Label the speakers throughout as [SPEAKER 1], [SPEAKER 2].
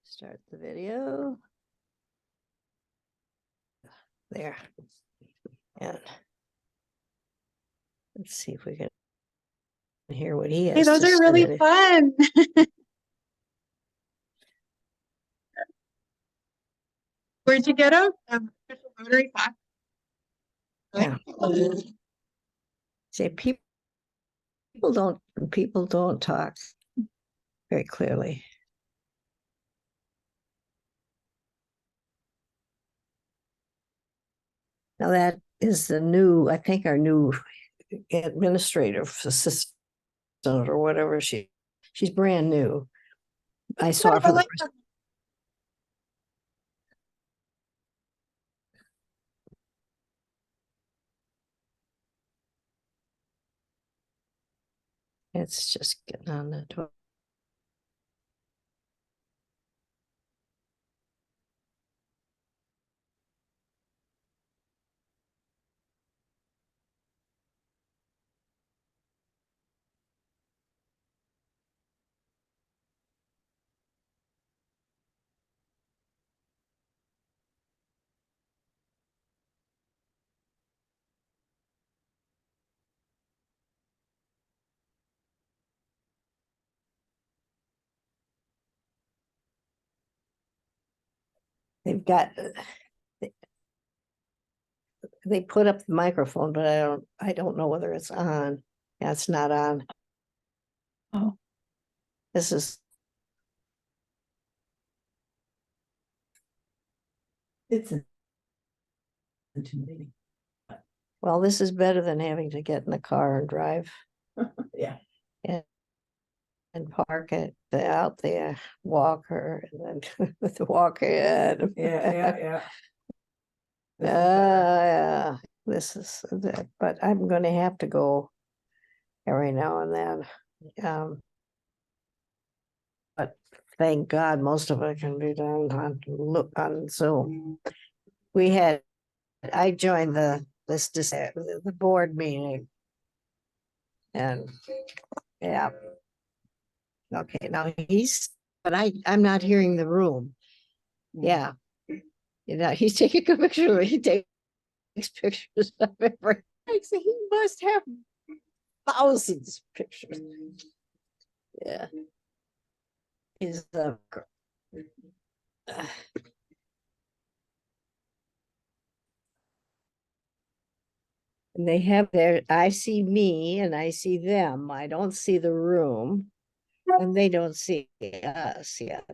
[SPEAKER 1] Start the video. There. And let's see if we can hear what he has.
[SPEAKER 2] Hey, those
[SPEAKER 1] to
[SPEAKER 2] are really
[SPEAKER 1] say.
[SPEAKER 2] fun. Where'd you get them? Rotary Fox.
[SPEAKER 1] Yeah. See, people don't talk very clearly. Now that is the new, I think, our new administrative assistant or whatever she's brand new. I saw her for the first. It's just getting on the door. They've got, they put up the microphone, but I don't know whether it's on. Yeah, it's not on. Oh, this is. It's intimidating. Well, this is better than having to get in the car and drive. Yeah. And park it out there, walk her, and then with the walker in. Yeah. Yeah. This is that, but I'm going to have to go every now and then. But thank God most of it can be done on Zoom. I joined the board meeting, and yeah. Okay, now but I'm not hearing the room. Yeah. He's taking a picture. He takes pictures of everything. He must have thousands of pictures. Yeah. He's And they have their, I see me and I see them. I don't see the room and they don't see us yet.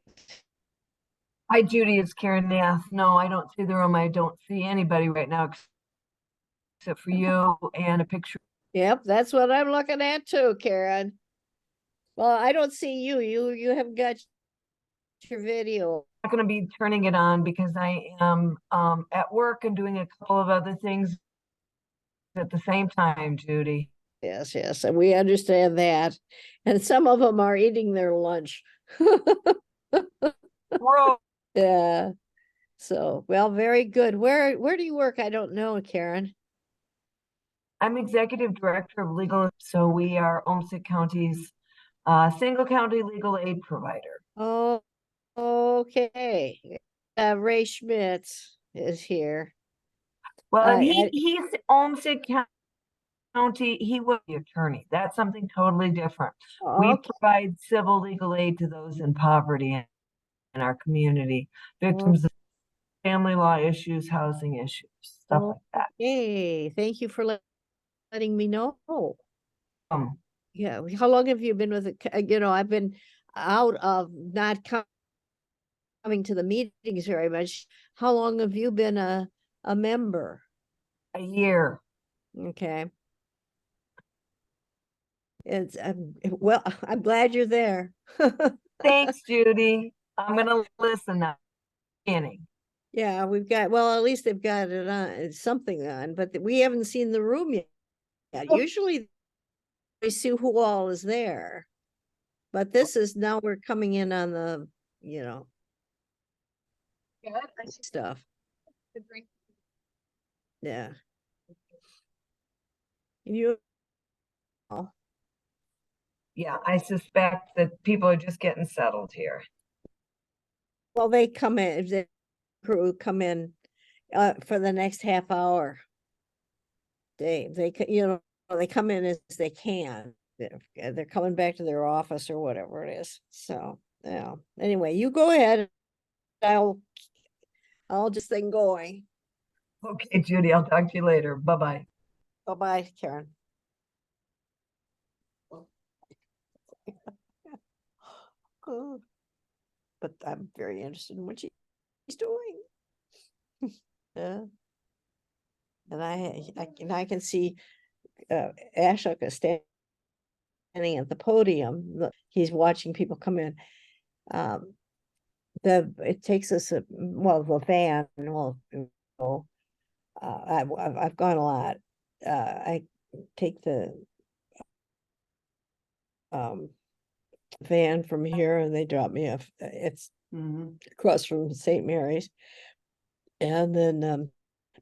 [SPEAKER 3] Hi, Judy, it's Karen Nath. No, I don't see the room. I don't see anybody right now except for you and a picture.
[SPEAKER 1] Yep, that's what I'm looking at too, Karen. Well, I don't see you. You have got your video.
[SPEAKER 3] I'm not going to be turning it on because I am at work and doing a couple of other things at the same time, Judy.
[SPEAKER 1] Yes, yes, and we understand that. And some of them are eating their lunch.
[SPEAKER 3] Bro,
[SPEAKER 1] Yeah. So, well, very good. Where do you work? I don't know, Karen.
[SPEAKER 3] I'm executive director of legal, so we are Olmsted County's single county legal aid provider.
[SPEAKER 1] Oh, okay. Ray Schmitz is here.
[SPEAKER 3] Well, and
[SPEAKER 1] I
[SPEAKER 3] he's Olmsted County, he was the attorney. That's something totally different. We
[SPEAKER 1] okay.
[SPEAKER 3] provide civil legal aid to those in poverty in our community, victims of family law issues, housing issues, stuff like that.
[SPEAKER 1] Okay, thank you for letting me know.
[SPEAKER 3] Um,
[SPEAKER 1] Yeah, how long have you been with it? I've been out of not coming to the meetings very much. How long have you been a member?
[SPEAKER 3] a year.
[SPEAKER 1] Okay. It's well, I'm glad you're there.
[SPEAKER 3] Thanks, Judy. I'm gonna listen now. Beginning.
[SPEAKER 1] Yeah, we've got, well, at least they've got it on, something on, but we haven't seen the room yet. Usually we see who all is there. But this is, now we're coming in on the, you know,
[SPEAKER 2] Good. I see
[SPEAKER 1] stuff.
[SPEAKER 2] the drink.
[SPEAKER 1] Yeah. You,
[SPEAKER 3] Yeah, I suspect that people are just getting settled here.
[SPEAKER 1] well, they come in, the crew come in for the next half hour. You know, they come in as they can. They're coming back to their office or whatever it is. So, yeah. Anyway, you go ahead. I'll just thing going.
[SPEAKER 3] Okay, Judy, I'll talk to you later. Bye-bye.
[SPEAKER 1] Bye-bye, Karen. But I'm very interested in what she's doing. Yeah. And I can see Ashok is standing at the podium. He's watching people come in. It takes us well, the van, well, you know, I've gone a lot. I take the um van from here and they drop me off. It's across from St. Mary's. And then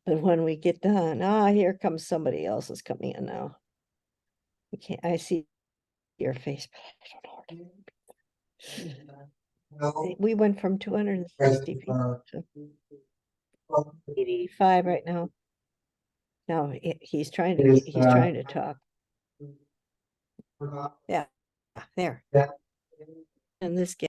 [SPEAKER 1] but when we get done, here comes somebody else is coming in now. I see your face, but I don't know her name. We went from 260 people to 85 right now. No, he's trying to talk. Yeah, there. And this guy.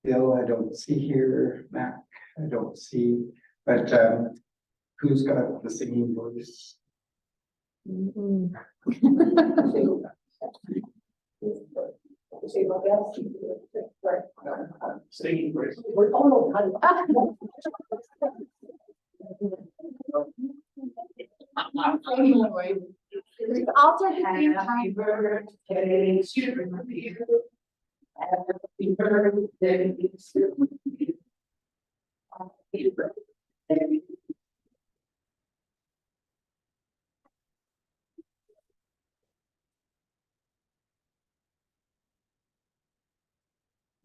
[SPEAKER 4] Bill, I don't see here. Mac, I don't see. But who's got the singing voice?
[SPEAKER 1] Mm-mm.
[SPEAKER 4] Singing voice.
[SPEAKER 5] It's also happy birthday to you. Happy birthday to you. Happy birthday.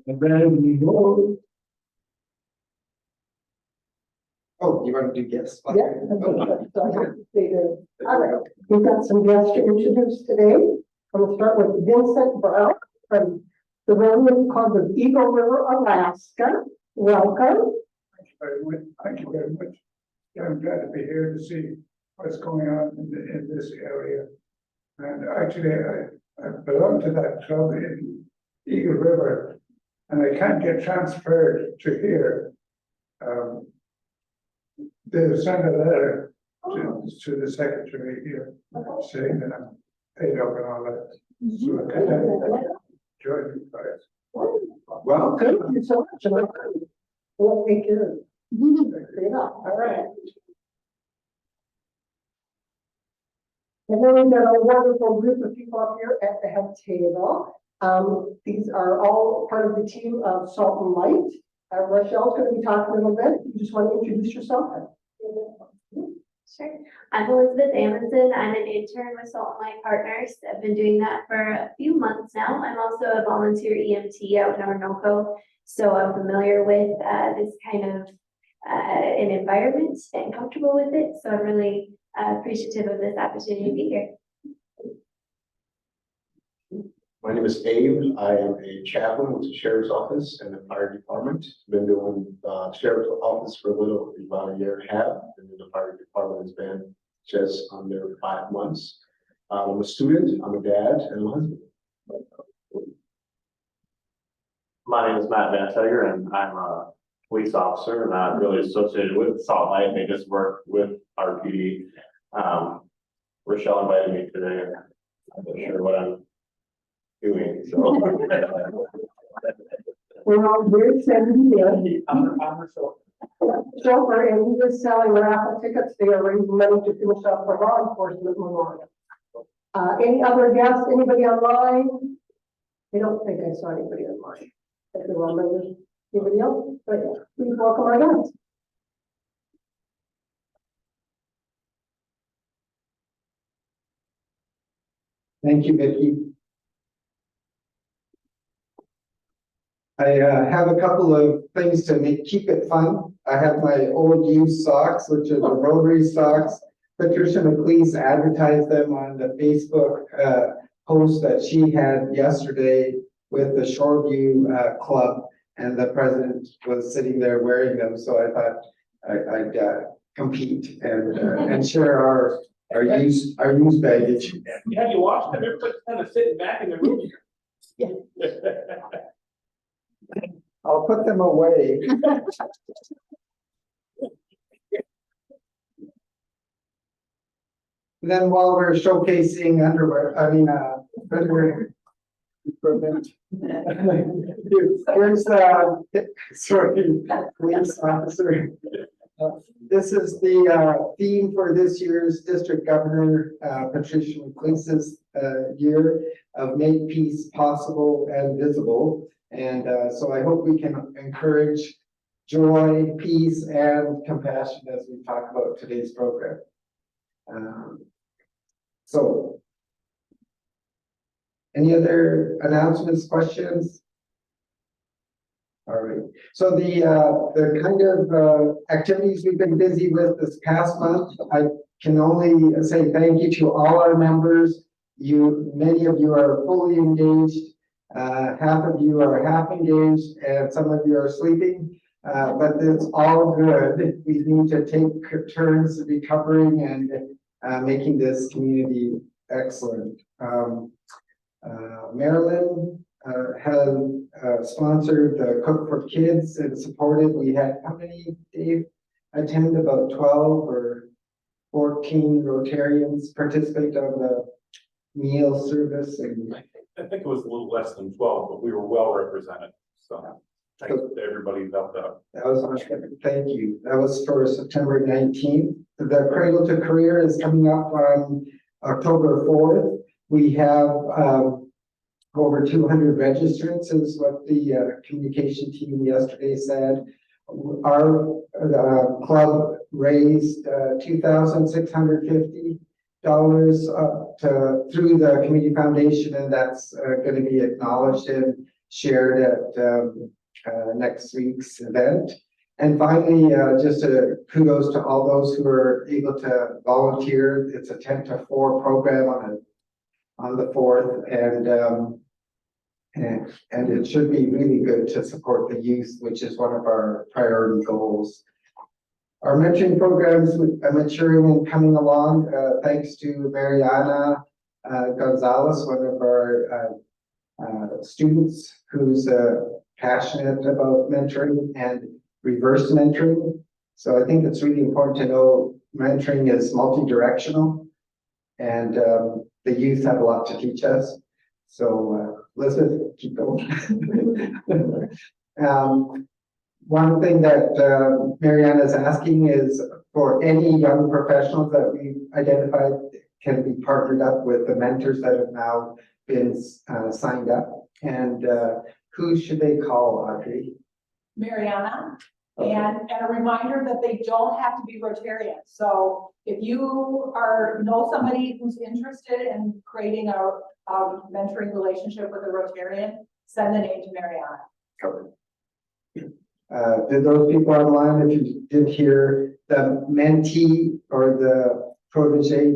[SPEAKER 4] And then we go. Oh, you want to do guests?
[SPEAKER 6] Yeah. All right, we've got some guests to introduce today. I'm gonna start with Vincent Brown from the Rotary Club of Eagle River, Alaska. Welcome.
[SPEAKER 7] Thank you very much. Yeah, I'm glad to be here to see what's going on in this area. And actually, I belong to that club in Eagle River, and I can't get transferred to here. They sent a letter to the secretary here saying that I'm paid up and all that. So I can join you guys.
[SPEAKER 4] Well,
[SPEAKER 6] Thank you so much. Well, thank you. Yeah, all right. And then we've got a wonderful group of people up here at the head table. These are all part of the team of Salt and Light. Rochelle's going to be talking a little bit. You just want to introduce yourself?
[SPEAKER 8] Sure. I'm Elizabeth Amundsen. I'm an intern with Salt and Light Partners. I've been doing that for a few months now. I'm also a volunteer EMT out in Orinoco, so I'm familiar with this kind of an environment and comfortable with it. So I'm really appreciative of this opportunity to be here.
[SPEAKER 9] My name is Abe. I am a chaplain with the sheriff's office and the fire department. Been doing sheriff's office for about a year and a half, and the fire department has been just under 5 months. I'm a student, I'm a dad, and a husband.
[SPEAKER 10] My name is Matt Van Tiger, and I'm a police officer, not really associated with Salt Light. They just work with RPD. Rochelle invited me today, and I'm not sure what I'm doing, so.
[SPEAKER 6] We're all very excited here.
[SPEAKER 10] I'm Rochelle.
[SPEAKER 6] Chauffeur, and he is selling raffle tickets. They are raising money to finish up for law enforcement memorial. Any other guests? Anybody online? I don't think I saw anybody online. If there were anybody else, but yeah, please welcome our guests.
[SPEAKER 4] thank you, Vicki. I have a couple of things to keep it fun. I have my old used socks, which are the Rotary socks. Patricia McLeese advertised them on the Facebook post that she had yesterday with the Shoreview Club, and the president was sitting there wearing them. So I thought I'd compete and share our used baggage.
[SPEAKER 10] Have you watched them? They're kind of sitting back in the room.
[SPEAKER 6] Yeah.
[SPEAKER 4] I'll put them away. Then while we're showcasing underwear, underwear equipment. Here's sorry, police officer. This is the theme for this year's District Governor Patricia McLeese's year of Make Peace Possible and Visible. And so I hope we can encourage joy, peace, and compassion as we talk about today's program. So, any other announcements, questions? All right. So the kind of activities we've been busy with this past month, I can only say thank you to all our members. Many of you are fully engaged. Half of you are half engaged, and some of you are sleeping. But it's all good. We need to take turns recovering and making this community excellent. Marilyn have sponsored the Cook for Kids and supported, we had, how many, Dave? Attend about 12 or 14 Rotarians participate on the meal service and
[SPEAKER 11] I think it was a little less than 12, but we were well represented. So thanks to everybody who helped out.
[SPEAKER 4] that was much better. Thank you. That was for September 19th. The Cradle to Career is coming up on October 4th. We have over 200 registrants is what the communication team yesterday said. Our club raised $2,650 through the community foundation, and that's going to be acknowledged and shared at next week's event. And finally, just a kudos to all those who are able to volunteer. It's a 10 to 4 program on the 4th, and it should be really good to support the youth, which is one of our priority goals. Our mentoring programs are maturing and coming along, thanks to Mariana Gonzalez, one of our students who's passionate about mentoring and reverse mentoring. So I think it's really important to know mentoring is multi-directional, and the youth have a lot to teach us. So Elizabeth, keep going. One thing that Mariana is asking is for any young professionals that we've identified can be partnered up with the mentors that have now been signed up. And who should they call, Audrey?
[SPEAKER 5] Mariana.
[SPEAKER 4] Okay.
[SPEAKER 5] And a reminder that they don't have to be Rotarians. So if you know somebody who's interested in creating a mentoring relationship with a Rotarian, send the name to Mariana.
[SPEAKER 4] Covered. Did those people online, if you did hear, the mentee or the protege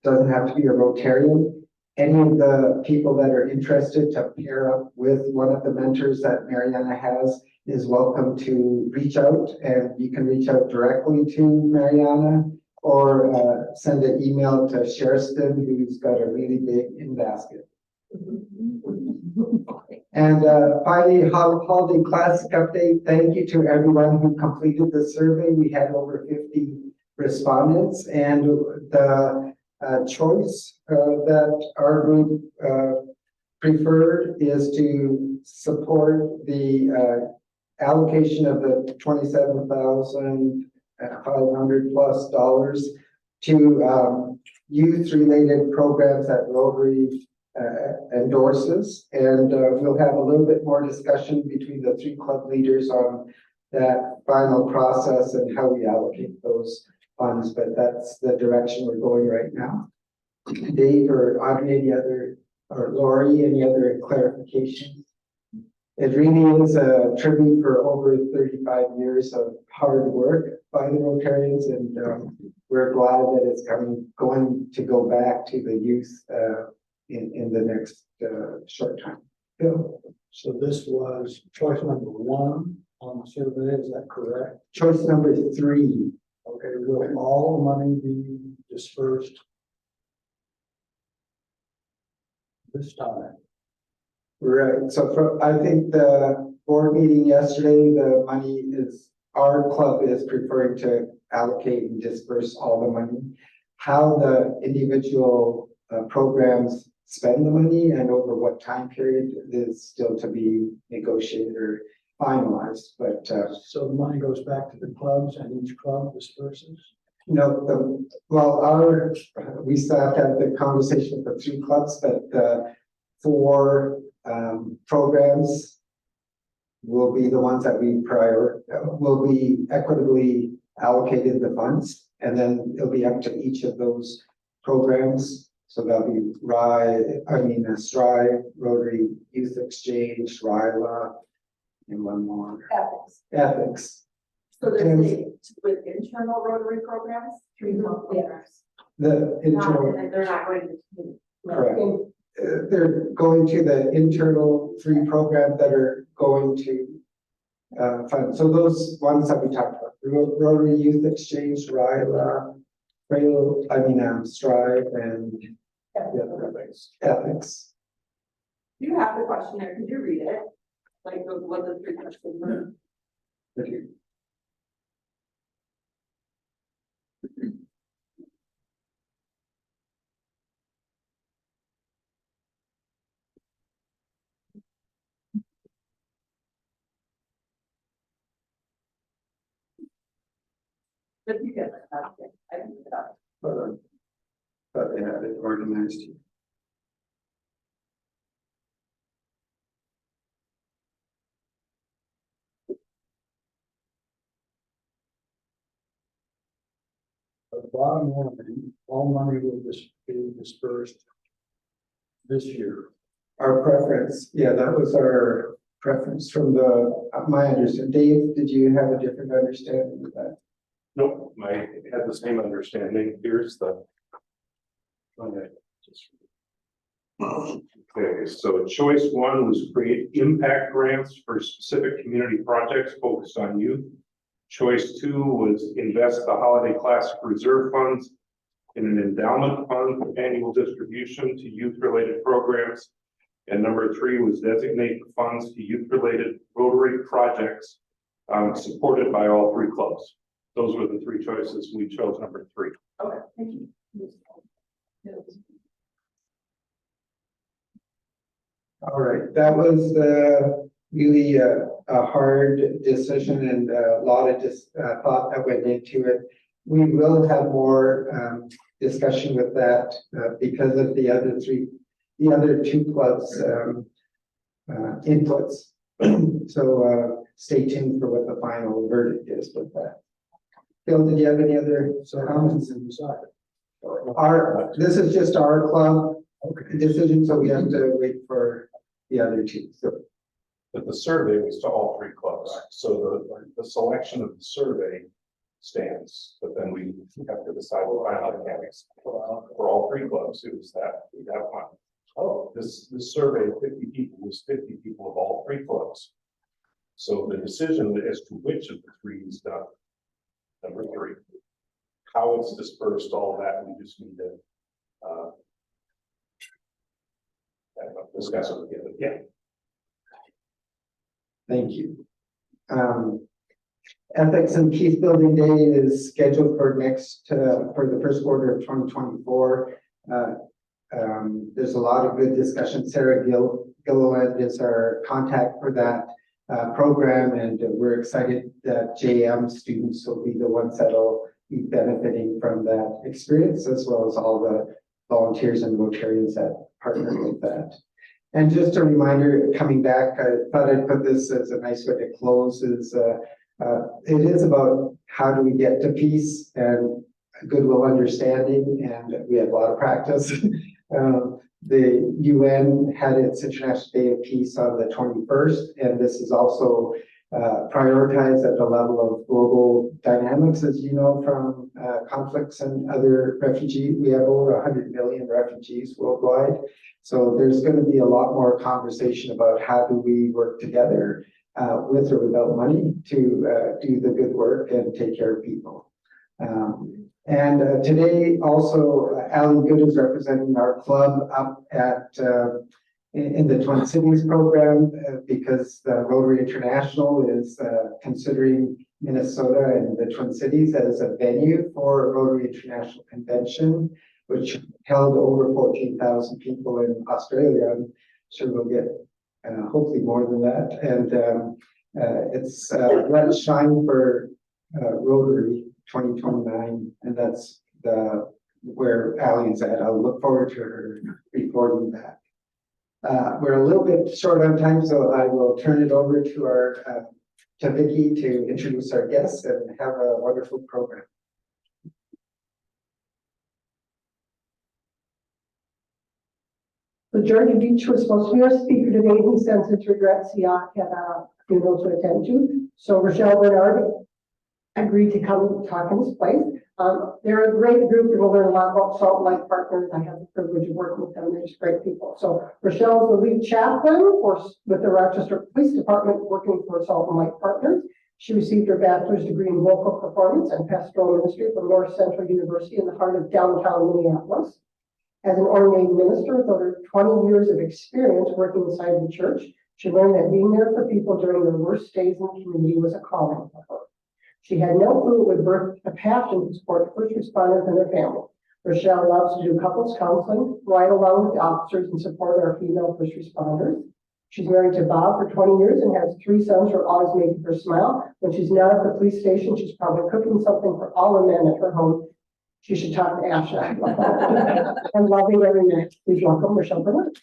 [SPEAKER 4] doesn't have to be a Rotarian. Any of the people that are interested to pair up with one of the mentors that Mariana has is welcome to reach out, and you can reach out directly to Mariana or send an email to Sherston, who's got a really big in-basket. And finally, Holiday Classic update. Thank you to everyone who completed the survey. We had over 50 respondents, and the choice that our group preferred is to support the allocation of the $27,500 plus to youth-related programs that Rotary endorses, and we'll have a little bit more discussion between the 3 club leaders on that final process and how we allocate those funds, but that's the direction we're going right now. Dave or Audrey, any other, or Lori, any other clarifications? It really is a tribute for over 35 years of hard work by the Rotarians, and we're glad that it's going to go back to the youth in the next short time. Bill?
[SPEAKER 12] So this was choice number 1 on the survey, is that correct?
[SPEAKER 4] Choice number 3.
[SPEAKER 12] Okay, will all money be dispersed this time?
[SPEAKER 4] Right, so I think the board meeting yesterday, the money is, our club is preferring to allocate and disperse all the money. How the individual programs spend the money and over what time period is still to be negotiated or finalized, but
[SPEAKER 12] So the money goes back to the clubs and each club disperses?
[SPEAKER 4] no, we still have to have the conversation with the 3 clubs, but 4 programs will be the ones that will be equitably allocated the funds, and then it'll be up to each of those programs. So that'll be Strive, Rotary Youth Exchange, RILA, and one more. Ethics.
[SPEAKER 5] So there's with internal Rotary programs, 3 month programs.
[SPEAKER 4] The internal.
[SPEAKER 5] And they're not going to.
[SPEAKER 4] Correct. They're going to the internal 3 programs that are going to fund. So those ones that we talked about, Rotary Youth Exchange, RILA, Strive, and ethics.
[SPEAKER 6] You have the questionnaire, could you read it? Like, what the three questions were? Did you get that? Okay, I didn't get that.
[SPEAKER 4] But they had it organized here.
[SPEAKER 12] The bottom line, all money will be dispersed this year.
[SPEAKER 4] Our preference, yeah, that was our preference from my understanding. Dave, did you have a different understanding of that?
[SPEAKER 11] Nope, I had the same understanding. Here's the. Okay, so choice one was create impact grants for specific community projects focused on youth. Choice two was invest the holiday classic reserve funds in an endowment fund for annual distribution to youth-related programs. And number three was designate the funds to youth-related Rotary projects supported by all three clubs. Those were the three choices. We chose number three.
[SPEAKER 6] Okay, thank you.
[SPEAKER 4] All right, that was really a hard decision and a lot of thought that went into it. We will have more discussion with that because of the other two clubs inputs. So stay tuned for what the final verdict is with that. Phil, did you have any other comments? This is just our club decision, so we have to wait for the other two. So.
[SPEAKER 11] But the survey was to all three clubs. So the selection of the survey stands, but then we have to decide the final mechanics for all three clubs. It was that one. Oh, this survey of 50 people was 50 people of all three clubs. So the decision as to which of the three is done. Number three, how it's dispersed, all that we just need to discuss it again. Yeah.
[SPEAKER 4] Thank you. Ethics and Peace Building Day is scheduled for the first quarter of 2024. There's a lot of good discussion. Sarah Gilliland is our contact for that program, and we're excited that JM students will be the ones that will be benefiting from that experience, as well as all the volunteers and Rotarians that partner with that. And just a reminder, coming back, I thought I'd put this as a nice way to close, is it is about how do we get to peace and goodwill understanding, and we have a lot of practice. The UN had its International Day of Peace on the 21st, and this is also prioritized at the level of global dynamics, as you know, from conflicts and other refugees. We have over 100 million refugees worldwide. So there's going to be a lot more conversation about how do we work together with or without money to do the good work and take care of people. And today also, Alan Good is representing our club up at in the Twin Cities program because the Rotary International is considering Minnesota and the Twin Cities as a venue for Rotary International Convention, which held over 14,000 people in Australia. I'm sure we'll get hopefully more than that. And it's Let's Shine for Rotary 2029, and that's where Allie's at. I'll look forward to her reporting back. We're a little bit short on time, so I will turn it over to Vicky to introduce our guests and have a wonderful program.
[SPEAKER 6] So Jordan Beach was supposed to be our speaker today. He sends his regrets. He had a funeral to attend to. So Rochelle Bernard agreed to come talk in his place. They're a great group. You're going to learn a lot about Salt and Light Partners. I have the privilege of working with them. They're just great people. So Rochelle is the lead chaplain with the Rochester Police Department working for Salt and Light Partners. She received her bachelor's degree in vocal performance and pastoral ministry from North Central University in the heart of downtown Minneapolis. As an ordained minister with over 20 years of experience working inside the church, she learned that being there for people during their worst days in the community was a calling for her. She had no clue it would birth a passion to support first responders and their families. Rochelle loves to do couples counseling, ride along with the officers and support our female first responders. She's married to Bob for 20 years and has 3 sons who are always making her smile. When she's not at the police station, she's probably cooking something for all the men at her home. She should talk to Asha. I'm loving every minute. Please welcome Rochelle Burnett.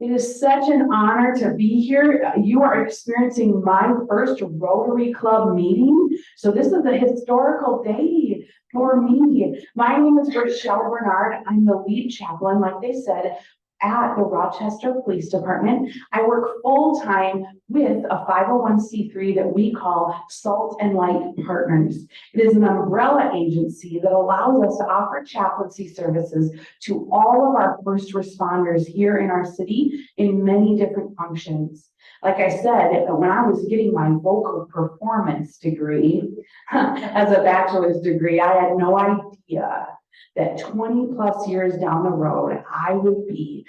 [SPEAKER 13] It is such an honor to be here. You are experiencing my first Rotary Club meeting. So this is a historical day for me. My name is Rochelle Bernard. I'm the lead chaplain, like they said, at the Rochester Police Department. I work full-time with a 501c3 that we call Salt and Light Partners. It is an umbrella agency that allows us to offer chaplaincy services to all of our first responders here in our city in many different functions. Like I said, when I was getting my vocal performance degree as a bachelor's degree, I had no idea that 20 plus years down the road, I would be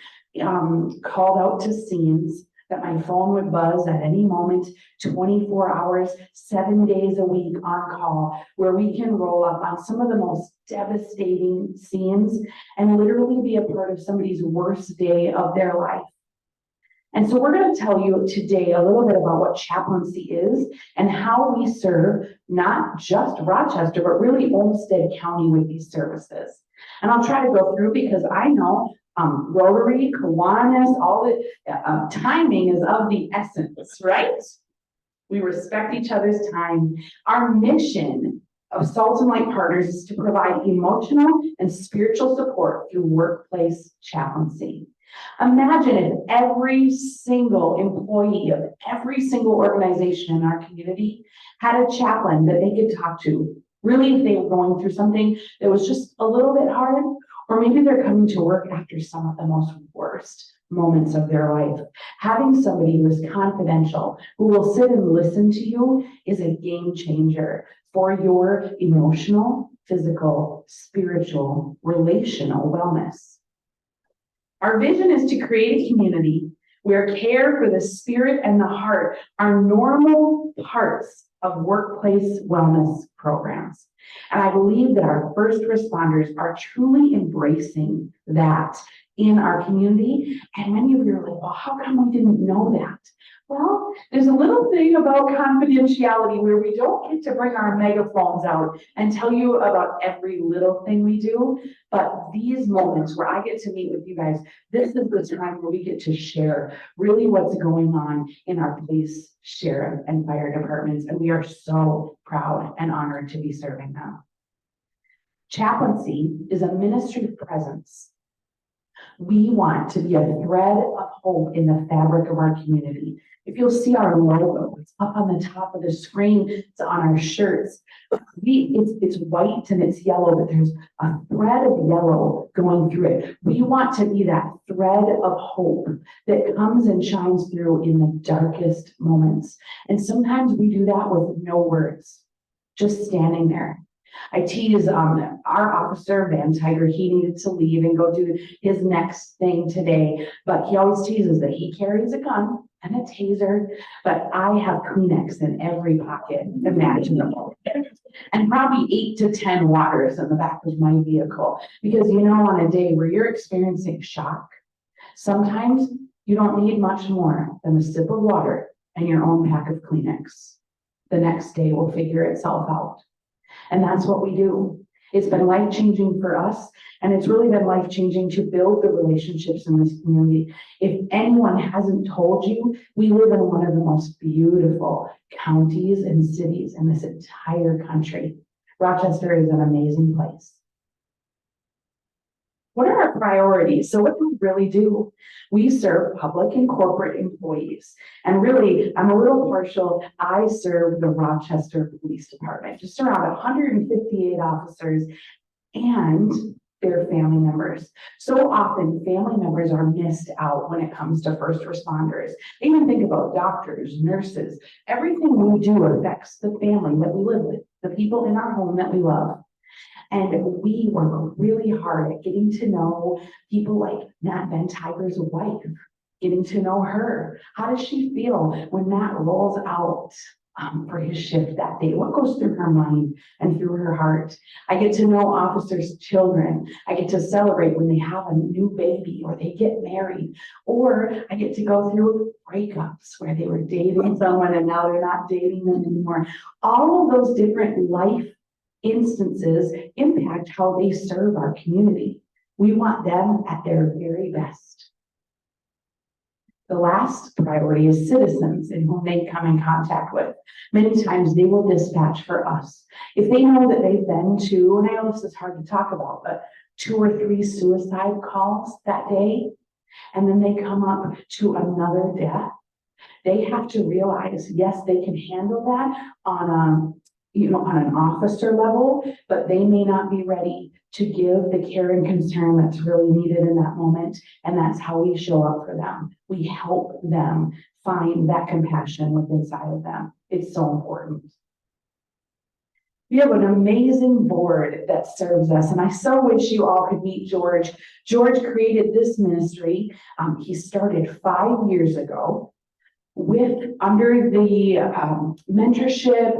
[SPEAKER 13] called out to scenes, that my phone would buzz at any moment, 24 hours, 7 days a week on call, where we can roll up on some of the most devastating scenes and literally be a part of somebody's worst day of their life. And so we're going to tell you today a little bit about what chaplaincy is and how we serve not just Rochester, but really Olmsted County with these services. And I'll try to go through because I know Rotary, Kiwanis, all the timing is of the essence, right? We respect each other's time. Our mission of Salt and Light Partners is to provide emotional and spiritual support through workplace chaplaincy. Imagine if every single employee of every single organization in our community had a chaplain that they could talk to. Really, if they were going through something that was just a little bit hard, or maybe they're coming to work after some of the most worst moments of their life. Having somebody who is confidential, who will sit and listen to you, is a game changer for your emotional, physical, spiritual, relational wellness. Our vision is to create a community where care for the spirit and the heart are normal parts of workplace wellness programs. And I believe that our first responders are truly embracing that in our community. And many of you are like, well, how come we didn't know that? Well, there's a little thing about confidentiality where we don't get to bring our megaphones out and tell you about every little thing we do. But these moments where I get to meet with you guys, this is the time where we get to share really what's going on in our police, sheriff, and fire departments. And we are so proud and honored to be serving them. Chaplaincy is a ministry presence. We want to be a thread of hope in the fabric of our community. If you'll see our logo, it's up on the top of the screen, it's on our shirts. It's white and it's yellow, but there's a thread of yellow going through it. We want to be that thread of hope that comes and shines through in the darkest moments. And sometimes we do that with no words, just standing there. I tease our officer, Van Tiger, he needed to leave and go do his next thing today, but he always teases that he carries a gun and a taser, but I have Kleenex in every pocket imaginable. And probably 8 to 10 waters in the back of my vehicle. Because you know, on a day where you're experiencing shock, sometimes you don't need much more than a sip of water and your own pack of Kleenex. The next day will figure itself out. And that's what we do. It's been life-changing for us, and it's really been life-changing to build the relationships in this community. If anyone hasn't told you, we live in one of the most beautiful counties and cities in this entire country. Rochester is an amazing place. What are our priorities? So what do we really do? We serve public and corporate employees. And really, I'm a little partial. I serve the Rochester Police Department, just around 158 officers. And their family members. So often, family members are missed out when it comes to first responders. Even think about doctors, nurses, everything we do affects the family that we live with, the people in our home that we love. And we work really hard at getting to know people like Matt Van Tiger's wife, getting to know her. How does she feel when Matt rolls out for his shift that day? What goes through her mind and through her heart? I get to know officers' children. I get to celebrate when they have a new baby or they get married, or I get to go through breakups where they were dating someone and now they're not dating them anymore. All of those different life instances impact how they serve our community. We want them at their very best. The last priority is citizens in whom they come in contact with. Many times they will dispatch for us. If they know that they've been to, and I know this is hard to talk about, but 2 or 3 suicide calls that day, and then they come up to another death, they have to realize, yes, they can handle that on an officer level, but they may not be ready to give the care and concern that's really needed in that moment. And that's how we show up for them. We help them find that compassion within inside of them. It's so important. We have an amazing board that serves us, and I so wish you all could meet George. George created this ministry. He started 5 years ago under the mentorship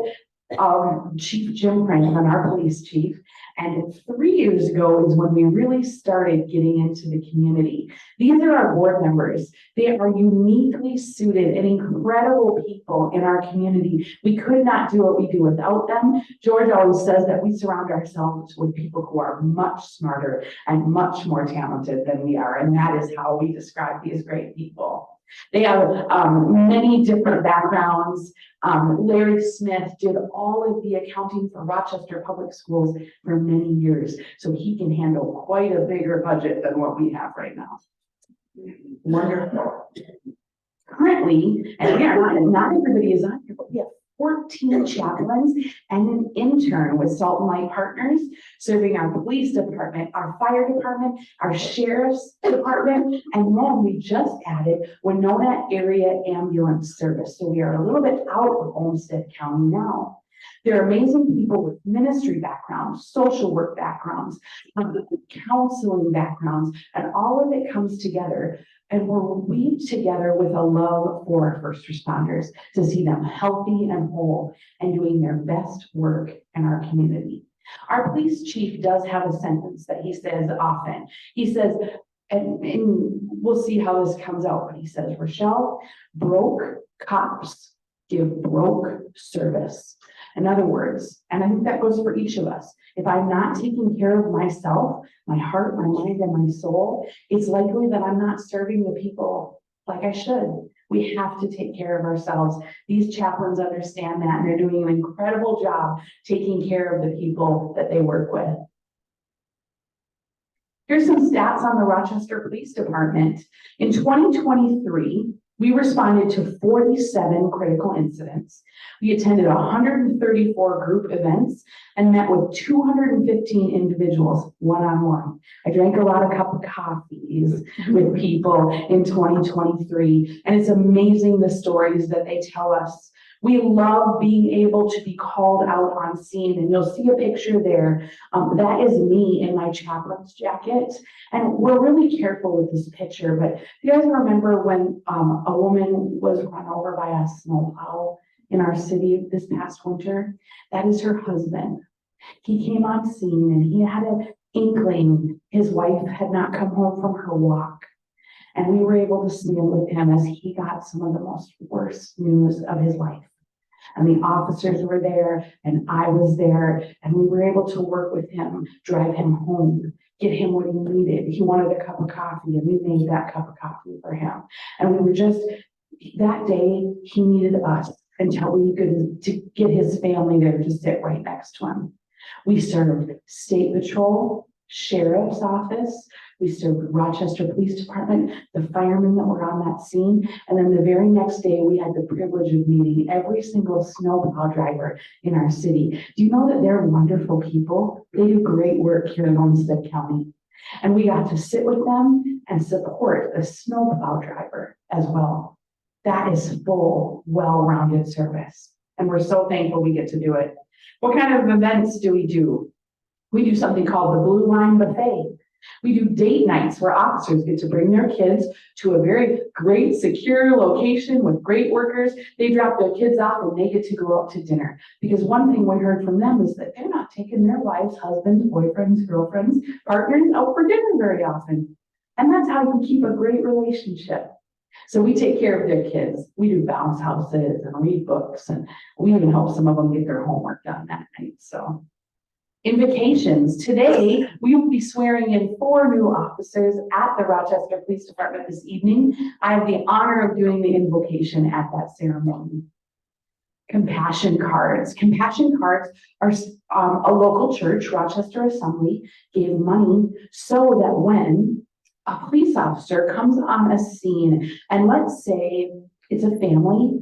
[SPEAKER 13] of Chief Jim Franklin, our police chief. And 3 years ago is when we really started getting into the community. These are our board members. They are uniquely suited and incredible people in our community. We could not do what we do without them. George always says that we surround ourselves with people who are much smarter and much more talented than we are. And that is how we describe these great people. They have many different backgrounds. Larry Smith did all of the accounting for Rochester Public Schools for many years, so he can handle quite a bigger budget than what we have right now. Wonderful. Currently, and we are not everybody is on here, but we have 14 chaplains and an intern with Salt and Light Partners serving our police department, our fire department, our sheriff's department, and then we just added Winona Area Ambulance Service. So we are a little bit out of Olmsted County now. They're amazing people with ministry backgrounds, social work backgrounds, counseling backgrounds, and all of it comes together. And we're weaved together with a love for our first responders to see them healthy and whole and doing their best work in our community. Our police chief does have a sentence that he says often. He says, and we'll see how this comes out, but he says, Rochelle, broke cops give broke service. In other words, and I think that goes for each of us, if I'm not taking care of myself, my heart, my mind, and my soul, it's likely that I'm not serving the people like I should. We have to take care of ourselves. These chaplains understand that, and they're doing an incredible job taking care of the people that they work with. Here's some stats on the Rochester Police Department. In 2023, we responded to 47 critical incidents. We attended 134 group events and met with 215 individuals one-on-one. I drank a lot of cup of coffees with people in 2023, and it's amazing the stories that they tell us. We love being able to be called out on scene, and you'll see a picture there. That is me in my chaplain's jacket. And we're really careful with this picture, but you guys remember when a woman was run over by a snowplow in our city this past winter? That is her husband. He came on scene and he had an inkling his wife had not come home from her walk. And we were able to stand with him as he got some of the most worst news of his life. And the officers were there and I was there, and we were able to work with him, drive him home, get him what he needed. He wanted a cup of coffee and we made that cup of coffee for him. And we were just, that day he needed us until we could to get his family there to sit right next to him. We served state patrol, sheriff's office, We served Rochester Police Department, the firemen that were on that scene. And then the very next day, we had the privilege of meeting every single snowplow driver in our city. Do you know that they're wonderful people? They do great work here in Olmsted County. And we got to sit with them and support the snowplow driver as well. That is full, well-rounded service. And we're so thankful we get to do it. What kind of events do? We do something called the Blue Line Buffet. We do date nights where officers get to bring their kids to a very great, secure location with great workers. They drop their kids off and they get to go out to dinner. Because one thing we heard from them is that they're not taking their wives, husbands, boyfriends, girlfriends, partners out for dinner very often. And that's how you keep a great relationship. So we take care of their kids. We do bounce houses and read books, and we even help some of them get their homework done that night. So invocations. Today, we will be swearing in 4 new officers at the Rochester Police Department this evening. I have the honor of doing the invocation at that ceremony. Compassion cards. Compassion cards are a local church, Rochester Assembly, gave money so that when a police officer comes on a scene, and let's say it's a family,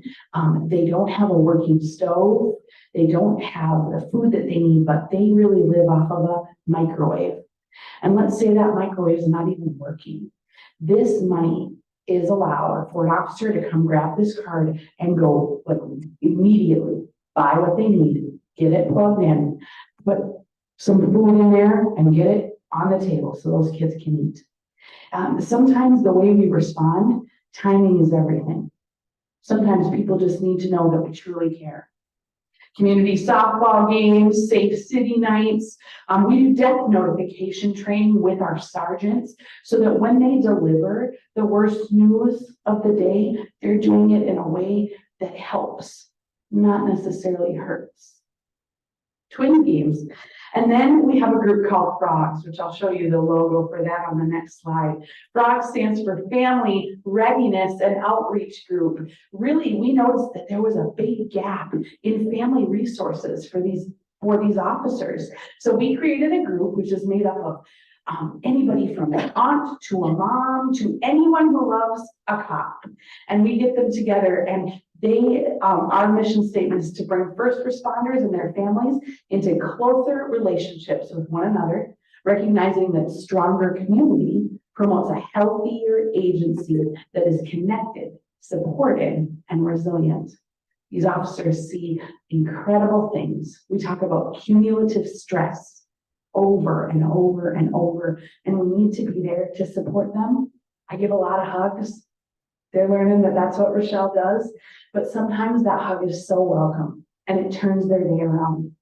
[SPEAKER 13] they don't have a working stove, they don't have the food that they need, but they really live off of a microwave. And let's say that microwave is not even working. This money is allowed for an officer to come grab this card and go immediately buy what they need, get it plugged in, put some food in there and get it on the table so those kids can eat. Sometimes the way we respond, timing is everything. Sometimes people just need to know that we truly care. Community softball games, safe city nights. We do death notification training with our sergeants so that when they deliver the worst news of the day, they're doing it in a way that helps, not necessarily hurts. Twin games. And then we have a group called Frogs, which I'll show you the logo for that on the next slide. Frogs stands for Family Readiness and Outreach Group. Really, we noticed that there was a big gap in family resources for these officers. So we created a group which is made up of anybody from an aunt to a mom to anyone who loves a cop. And we get them together, and our mission statement is to bring first responders and their families into closer relationships with one another, recognizing that stronger community promotes a healthier agency that is connected, supported, and resilient. These officers see incredible things. We talk about cumulative stress over and over and over, and we need to be there to support them. I give a lot of hugs. They're learning that that's what Rochelle does, but sometimes that hug is so welcome and it turns their day around.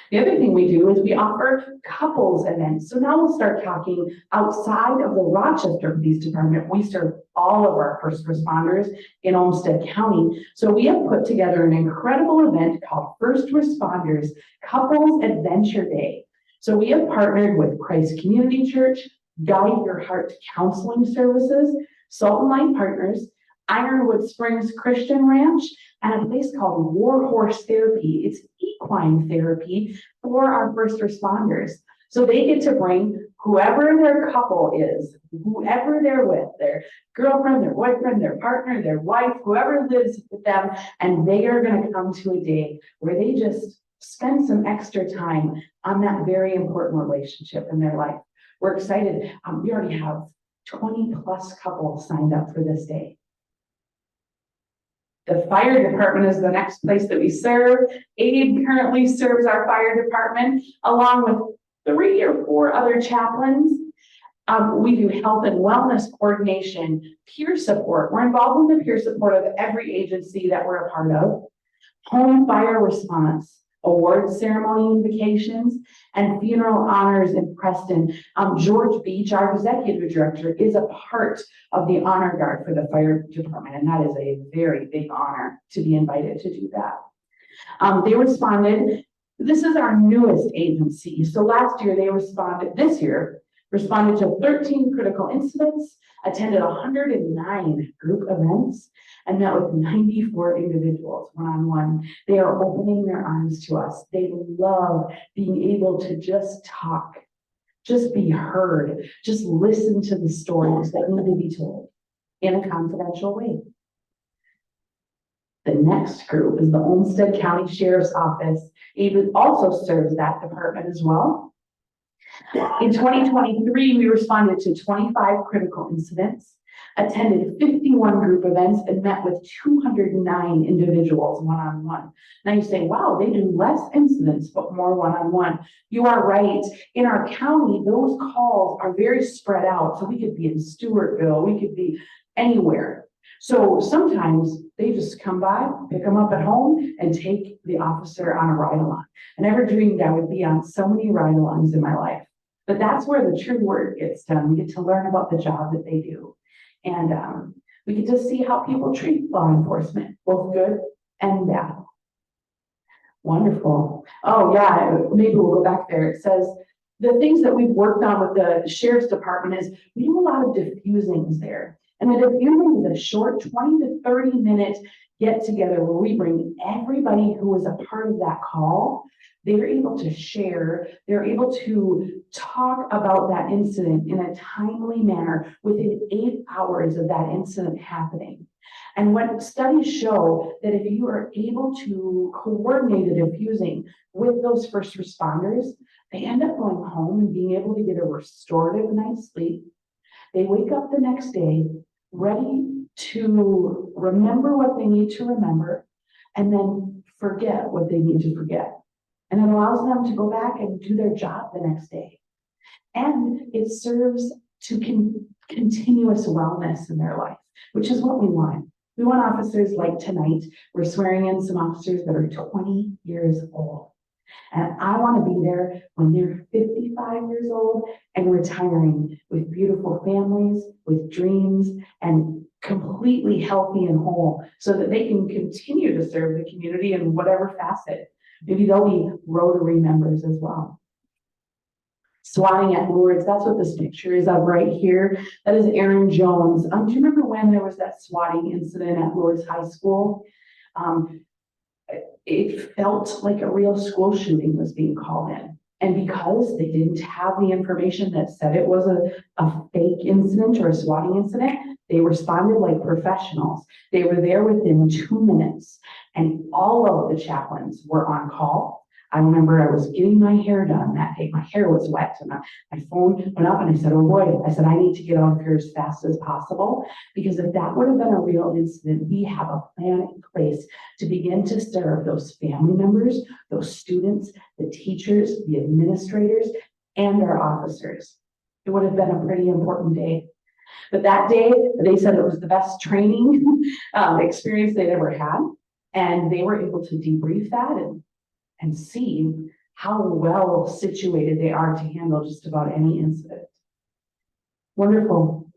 [SPEAKER 13] The other thing we do is we offer couples events. So now we'll start talking outside of the Rochester Police Department. We serve all of our first responders in Olmsted County. So we have put together an incredible event called First Responders Couples Adventure Day. So we have partnered with Christ Community Church, Guide Your Heart Counseling Services, Salt and Light Partners, Ironwood Springs Christian Ranch, and a place called War Horse Therapy. It's equine therapy for our first responders. So they get to bring whoever their couple is, whoever they're with, their girlfriend, their boyfriend, their partner, their wife, whoever lives with them, and they are going to come to a day where they just spend some extra time on that very important relationship in their life. We're excited. We already have 20 plus couples signed up for this day. The fire department is the next place that we serve. Abe currently serves our fire department along with 3 or 4 other chaplains. We do health and wellness coordination, peer support. We're involved in the peer support of every agency that we're a part of. Home fire response, award ceremony invitations, and funeral honors in Preston. George Beach, our executive director, is a part of the honor guard for the fire department, and that is a very big honor to be invited to do that. They responded. This is our newest agency. So last year this year, responded to 13 critical incidents, attended 109 group events, and met with 94 individuals one-on-one. They are opening their arms to us. They love being able to just talk Just be heard. Just listen to the stories that need to be told in a confidential way. The next group is the Olmsted County Sheriff's Office. It also serves that department as well. In 2023, we responded to 25 critical incidents, attended 51 group events, and met with 209 individuals one-on-one. Now you say, wow, they do less incidents, but more one-on-one. You are right. In our county, those calls are very spread out. So we could be in Stewartville, we could be anywhere. So sometimes they just come by, pick them up at home, and take the officer on a ride-along. I never dreamed I would be on so many ride-alongs in my life. But that's where the true work gets done. We get to learn about the job that they do. And we get to see how people treat law enforcement, both good and bad. Wonderful. Oh yeah, maybe we'll go back there. It says, the things that we've worked on with the sheriff's department is we do a lot of diffusings there. And the diffusing is a short 20 to 30 minute get together where we bring everybody who was a part of that call. They're able to share, they're able to talk about that incident in a timely manner within 8 hours of that incident happening. And what studies show that if you are able to coordinate a diffusing with those first responders, they end up going home and being able to get a restorative night's sleep. They wake up the next day ready to remember what they need to remember and then forget what they need to forget. And it allows them to go back and do their job the next day. And it serves to continuous wellness in their life, which is what we want. We want officers like tonight. We're swearing in some officers that are 20 years old. And I want to be there when they're 55 years old and retiring with beautiful families, with dreams, and completely healthy and whole so that they can continue to serve the community in whatever facet. Maybe they'll be Rotary members as well. Swatting at Lourdes, that's what this picture is of right here. That is Aaron Jones. Do you remember when there was that swatting incident at Lourdes High School? It felt like a real school shooting was being called in. And because they didn't have the information that said it was a fake incident or a swatting incident, they responded like professionals. They were there within 2 minutes, and all of the chaplains were on call. I remember I was getting my hair done that day. My hair was wet, and my phone went up, and I said, oh boy, I said, I need to get out of here as fast as possible, because if that would have been a real incident, we have a plan in place to begin to serve those family members, those students, the teachers, the administrators, and our officers. It would have been a pretty important day. But that day, they said it was the best training experience they'd ever had, and they were able to debrief that and see how well situated they are to handle just about any incident. Wonderful.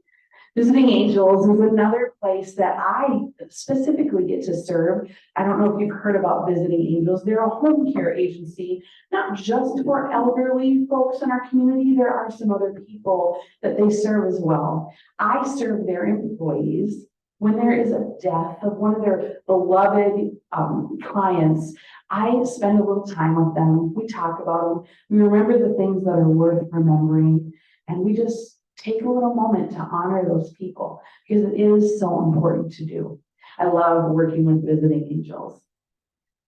[SPEAKER 13] Visiting Angels is another place that I specifically get to serve. I don't know if you've heard about Visiting Angels. They're a home care agency, not just for elderly folks in our community. There are some other people that they serve as well. I serve their employees when there is a death of one of their beloved clients. I spend a little time with them. We talk about them. We remember the things that are worth remembering. And we just take a little moment to honor those people because it is so important to do. I love working with Visiting Angels.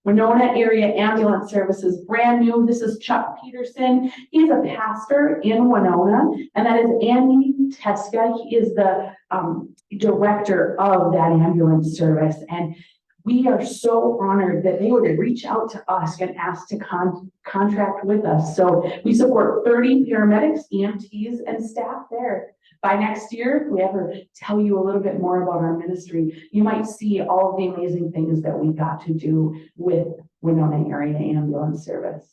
[SPEAKER 13] Winona Area Ambulance Services, brand new. This is Chuck Peterson. He's a pastor in Winona, and that is Andy Teska. He is the director of that ambulance service. And we are so honored that they would reach out to us and ask to contract with us. So we support 30 paramedics, EMTs, and staff there. By next year, if we ever tell you a little bit more about our ministry, you might see all of the amazing things that we got to do with Winona Area Ambulance Service.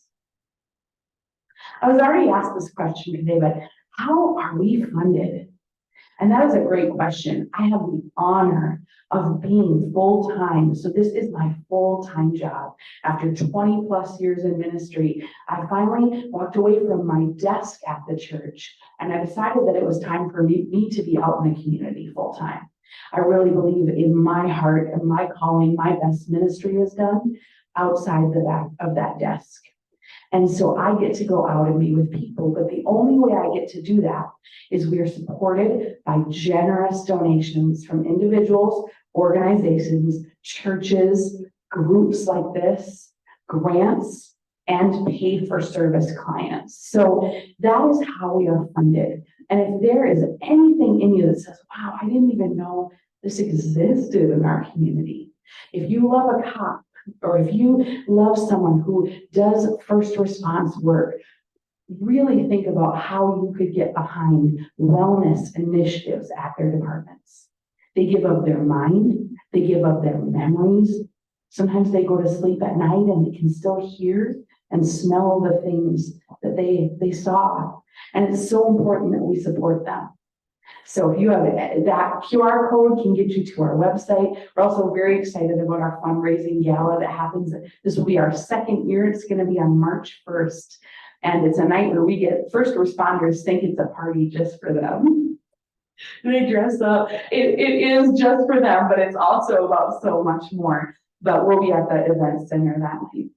[SPEAKER 13] I was already asked this question today, but how are we funded? And that is a great question. I have the honor of being full-time. So this is my full-time job. After 20 plus years in ministry, I finally walked away from my desk at the church, and I decided that it was time for me to be out in the community full-time. I really believe in my heart and my calling, my best ministry is done outside the back of that desk. And so I get to go out and be with people, but the only way I get to do that is we are supported by generous donations from individuals, organizations, churches, groups like this, grants, and paid for service clients. So that is how we are funded. And if there is anything in you that says, wow, I didn't even know this existed in our community. If you love a cop, or if you love someone who does first response work, really think about how you could get behind wellness initiatives at their departments. They give up their mind, they give up their memories. Sometimes they go to sleep at night and they can still hear and smell the things that they saw. And it's so important that we support them. So if you have that QR code can get you to our website. We're also very excited about our fundraising gala that happens. This will be our second year. It's going to be on March 1st. And it's a night where we get first responders think it's a party just for them. They dress up. It is just for them, but it's also about so much more. But we'll be at the event center that night.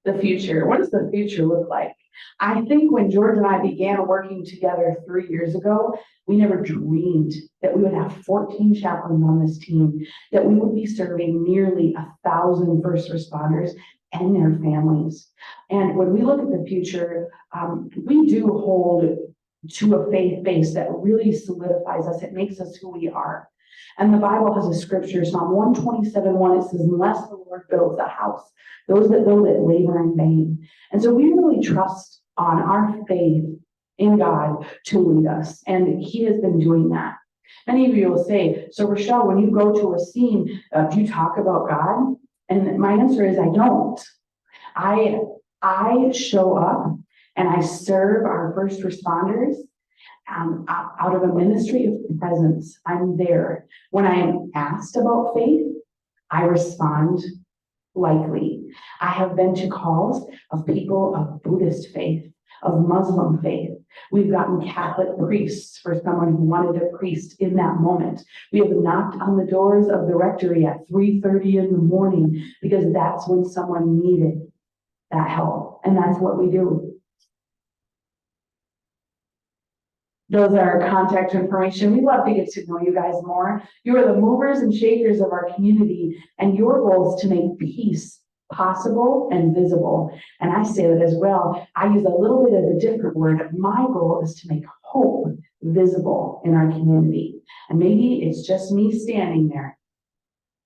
[SPEAKER 13] The future. What does the future look like? I think when George and I began working together 3 years ago, we never dreamed that we would have 14 chaplains on this team, that we would be serving nearly 1,000 first responders and their families. And when we look at the future, we do hold to a faith base that really solidifies us. It makes us who we are. And the Bible has a scripture, Psalm 127:1, it says, unless the Lord builds a house, those that build it labor in vain. And so we really trust on our faith in God to lead us. And he has been doing that. Many of you will say, so Rochelle, when you go to a scene, do you talk about God? And my answer is I don't. I show up and I serve our first responders out of a ministry of presence. I'm there. When I am asked about faith, I respond likely. I have been to calls of people of Buddhist faith, of Muslim faith. We've gotten Catholic priests for someone who wanted a priest in that moment. We have knocked on the doors of the rectory at 3:30 in the morning because that's when someone needed that help. And that's what we do. Those are our contact information. We'd love to get to know you guys more. You are the movers and shakers of our community, and your goal is to make peace possible and visible. And I say that as well. I use a little bit of a different word. My goal is to make hope visible in our community. And maybe it's just me standing there.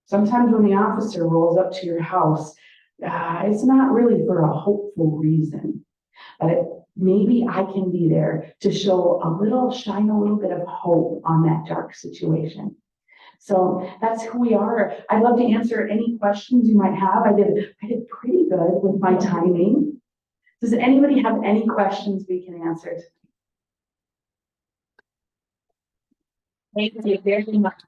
[SPEAKER 13] Sometimes when the officer rolls up to your house, it's not really for a hopeful reason, but maybe I can be there to shine a little bit of hope on that dark situation. So that's who we are. I'd love to answer any questions you might have. I did pretty good with my timing. Does anybody have any questions we can answer? Thank you very much.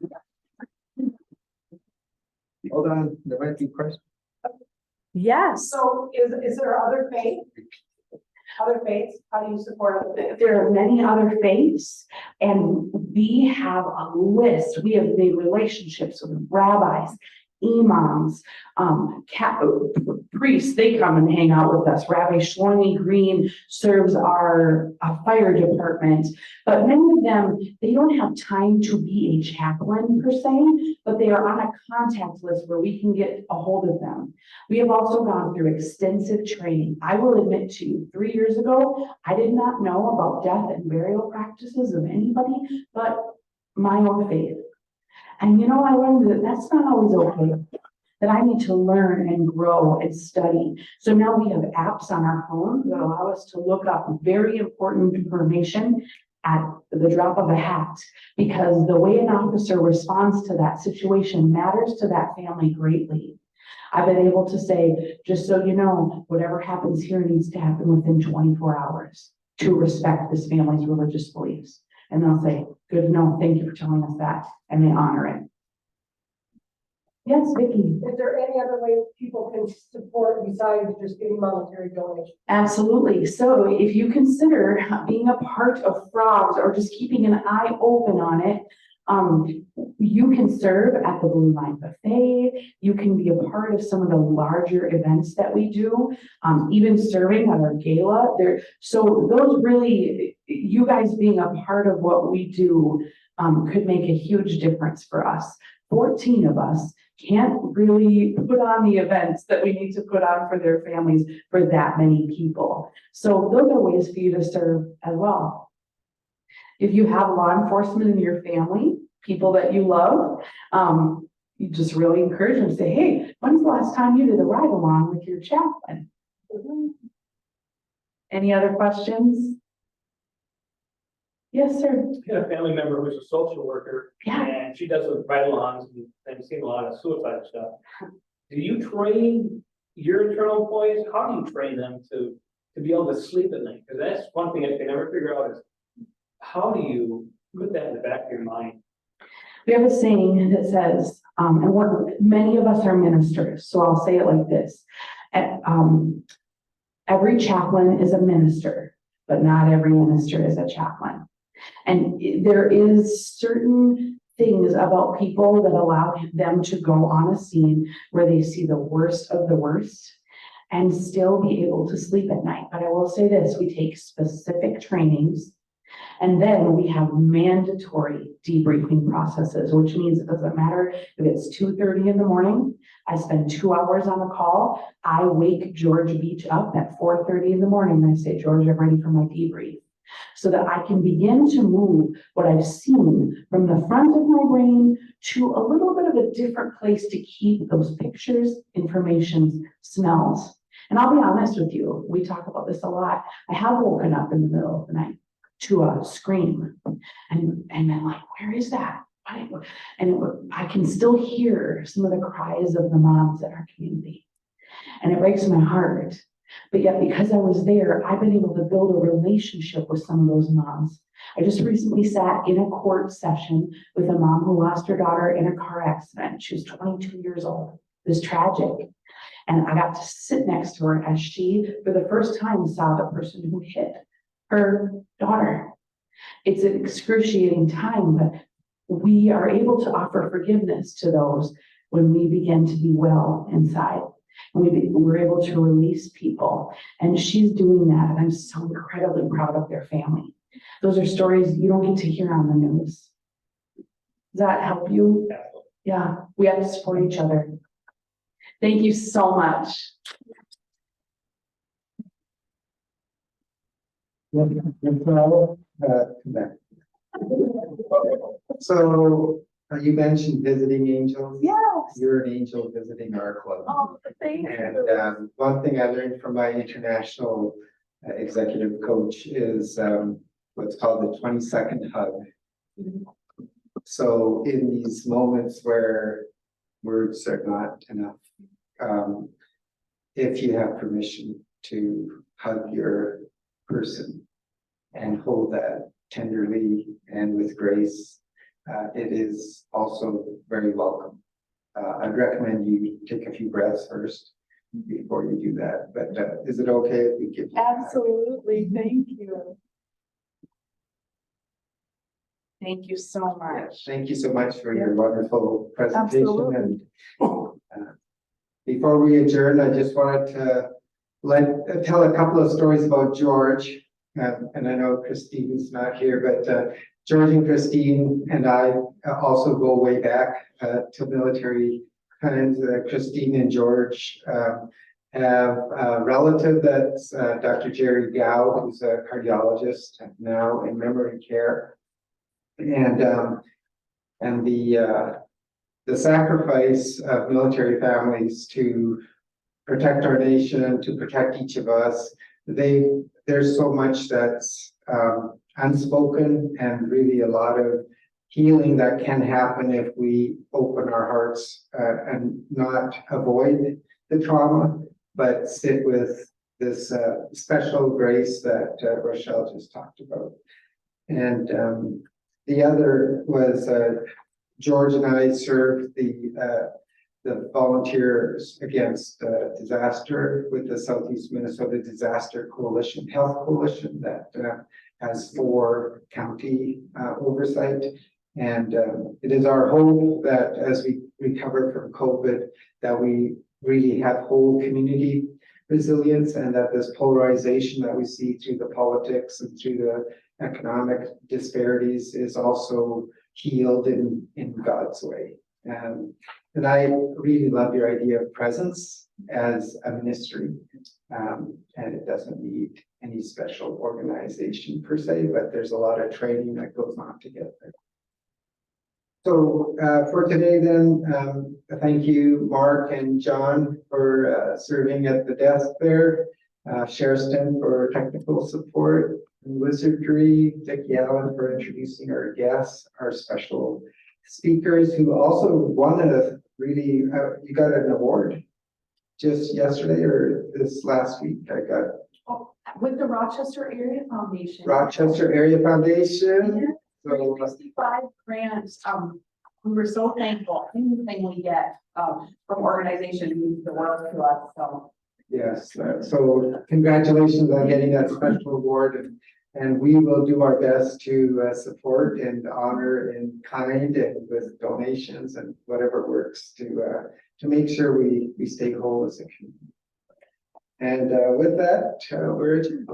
[SPEAKER 4] Hold on, there might be questions.
[SPEAKER 13] Yes.
[SPEAKER 5] So is there other faith? Other faiths? How do you support other faiths?
[SPEAKER 13] There are many other faiths, and we have a list. We have made relationships with rabbis, imams, priests. They come and hang out with us. Rabbi Shlomi Green serves our fire department, but many of them, they don't have time to be a chaplain per se, but they are on a contact list where we can get a hold of them. We have also gone through extensive training. I will admit to you, 3 years ago, I did not know about death and burial practices of anybody but my own faith. And I learned that that's not always okay, that I need to learn and grow and study. So now we have apps on our phone that allow us to look up very important information at the drop of a hat, because the way an officer responds to that situation matters to that family greatly. I've been able to say, just so you know, whatever happens here needs to happen within 24 hours to respect this family's religious beliefs. And they'll say, good to know, thank you for telling us that, and they honor it. Yes, Vicki.
[SPEAKER 6] Is there any other way people can support besides just getting monetary donations?
[SPEAKER 13] Absolutely. So if you consider being a part of frogs or just keeping an eye open on it, You can serve at the Blue Line Buffet. You can be a part of some of the larger events that we do, even serving at our gala there. So those really, you guys being a part of what we do, could make a huge difference for us. 14 of us can't really put on the events that we need to put on for their families for that many people. So those are ways for you to serve as well. If you have law enforcement in your family, people that you love, you just really encourage them to say, hey, when's the last time you did a ride along with your chaplain? Any other questions? Yes, sir.
[SPEAKER 14] I had a family member who's a social worker.
[SPEAKER 13] Yeah.
[SPEAKER 14] And she does those ride-alongs and I've seen a lot of suicide stuff. Do you train your internal employees? How do you train them to be able to sleep at night? Because that's one thing I can never figure out is how do you put that in the back of your mind?
[SPEAKER 13] We have a saying that says, many of us are ministers, so I'll say it like this. Every chaplain is a minister, but not every minister is a chaplain. And there is certain things about people that allow them to go on a scene where they see the worst of the worst and still be able to sleep at night. But I will say this, we take specific trainings and then we have mandatory debriefing processes, which means it doesn't matter if it's 2:30 in the morning, I spend 2 hours on a call, I wake George Beach up at 4:30 in the morning and I say, George, I'm ready for my debrief. So that I can begin to move what I've seen from the front of my brain to a little bit of a different place to keep those pictures, information, smells. And I'll be honest with you, we talk about this a lot. I have woken up in the middle of the night to a scream and then like, where is that? I can still hear some of the cries of the moms in our community. And it breaks my heart. But yet, because I was there, I've been able to build a relationship with some of those moms. I just recently sat in a court session with a mom who lost her daughter in a car accident. She was 22 years old. It was tragic. And I got to sit next to her as she, for the first time, saw the person who hit her daughter. It's an excruciating time, but we are able to offer forgiveness to those when we begin to be well inside. And we're able to release people. And she's doing that. And I'm so incredibly proud of their family. Those are stories you don't get to hear on the news. Does that help you? Yeah, we have to support each other. Thank you so much.
[SPEAKER 4] So you mentioned visiting angels.
[SPEAKER 13] Yes.
[SPEAKER 4] You're an angel visiting our club.
[SPEAKER 13] Oh, thank you.
[SPEAKER 4] And one thing I learned from my international executive coach is what's called the 20-second hug. So in these moments where words are not enough, if you have permission to hug your person and hold that tenderly and with grace, it is also very welcome. I'd recommend you take a few breaths first before you do that, but is it okay if we give you
[SPEAKER 13] Absolutely, thank you. Thank you so much.
[SPEAKER 4] Thank you so much for your wonderful presentation.
[SPEAKER 13] Absolutely.
[SPEAKER 4] And before we adjourn, I just wanted to tell a couple of stories about George. And I know Christine is not here, but George and Christine and I also go way back to military times. Christine and George have a relative that's Dr. Jerry Gow, who's a cardiologist now in memory care. And the sacrifice of military families to protect our nation, to protect each of us, there's so much that's unspoken and really a lot of healing that can happen if we open our hearts and not avoid the trauma, but sit with this special grace that Rochelle just talked about. And the other was George and I served the volunteers against disaster with the Southeast Minnesota Disaster Coalition, Health Coalition that has 4 county oversight. And it is our hope that as we recover from COVID, that we really have whole community resilience, and that this polarization that we see through the politics and through the economic disparities is also healed in God's way. And I really love your idea of presence as a ministry. And it doesn't need any special organization per se, but there's a lot of training that goes on to get there. So for today then, thank you, Mark and John, for serving at the desk there. Sherston for technical support, and Wizardry, Vicki Allen for introducing our guests, our special speakers who also won a really, you got an award just yesterday or this last week. I got
[SPEAKER 13] With the Rochester Area Foundation.
[SPEAKER 4] Rochester Area Foundation.
[SPEAKER 13] Yeah.
[SPEAKER 4] So
[SPEAKER 13] 65 grants. We were so thankful. Anything we get from organizations means the world to us. So
[SPEAKER 4] yes, so congratulations on getting that special award, and we will do our best to support and honor in kind and with donations and whatever works to make sure we stay whole as a community. And with that, we're adjourned.